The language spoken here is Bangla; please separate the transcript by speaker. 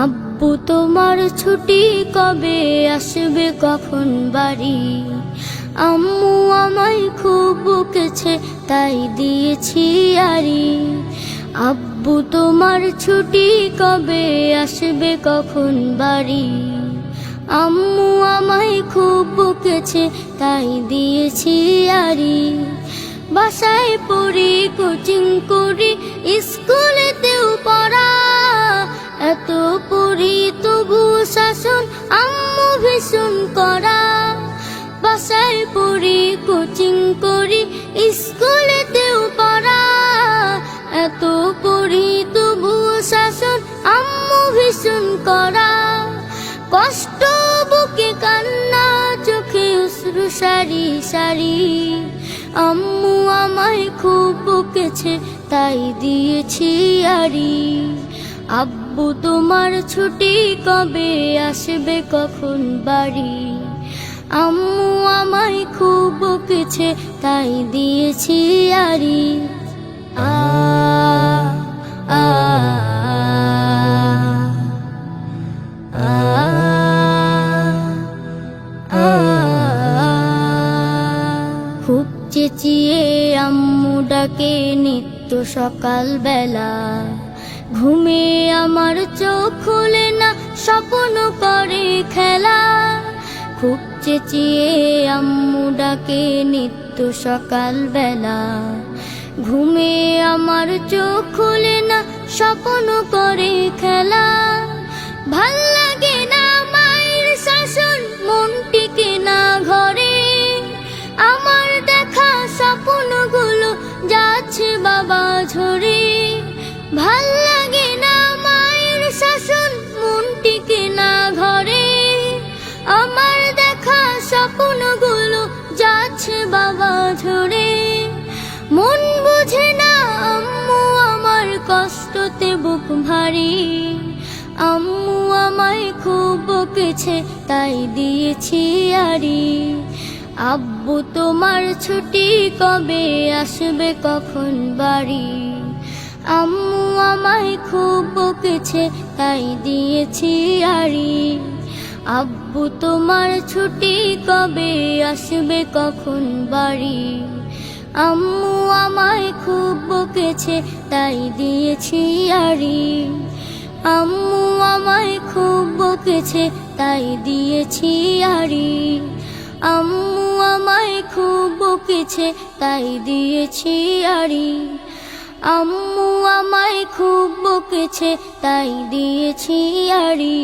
Speaker 1: আব্বু তোমার ছুটি কবে আসবে কখন বাড়ি? আম্মু আমায় খুব বকেছে তাই দিয়েছি আড়ি। আব্বু তোমার ছুটি কবে আসবে কখন বাড়ি? আম্মু আমায় খুব বকেছে তাই দিয়েছি আড়ি। বাসায় পড়ি, কোচিং করি, স্কুলেতেও পড়া, এত পড়ি তবু শাসন আম্মু ভীষণ করা। বাসায় পড়ি, কোচিং করি, স্কুলেতেও পড়া, এত পড়ি তবু শাসন আম্মু ভীষণ করা। কষ্ট বুকে কান্না, চোখে অশ্রু সারি সারি। আম্মু আমায় খুব বকেছে তাই দিয়েছি আড়ি। আব্বু তোমার ছুটি কবে আসবে কখন বাড়ি? আম্মু আমায় খুব বকেছে তাই দিয়েছি আড়ি। আ আ খুব চেঁচিয়ে আম্মু ডাকে নিত্য সকাল বেলা। ঘুমে আমার চোখ খুলে না, স্বপ্ন করে খেলা। খুব চেঁচিয়ে আম্মু ডাকে নিত্য সকাল বেলা। ঘুমে আমার চোখ খুলে না, স্বপ্ন করে খেলা। ভাল লাগে না মায়ের শাসন, মন টিকে না ঘরে। আমার দেখা স্বপ্নগুলো যাচ্ছে বাবা ঝরে। ভাল লাগে না মায়ের শাসন, মন টিকে না ঘরে। আমার দেখা স্বপ্নগুলো যাচ্ছে বাবা ঝরে। মন বুঝে না আম্মু আমার কষ্টতে বুক ভারী। আম্মু আমায় খুব বকেছে তাই দিয়েছি আড়ি। আব্বু তোমার ছুটি কবে আসবে কখন বাড়ি? আম্মু আমায় খুব বকেছে তাই দিয়েছি আড়ি। আব্বু তোমার ছুটি কবে আসবে কখন বাড়ি? আম্মু আমায় খুব বকেছে তাই দিয়েছি আড়ি। আম্মু আমায় খুব বকেছে তাই দিয়েছি আড়ি। আম্মু আমায় খুব বকেছে তাই দিয়েছি আড়ি। আম্মু আমায় খুব বকেছে তাই দিয়েছি আড়ি।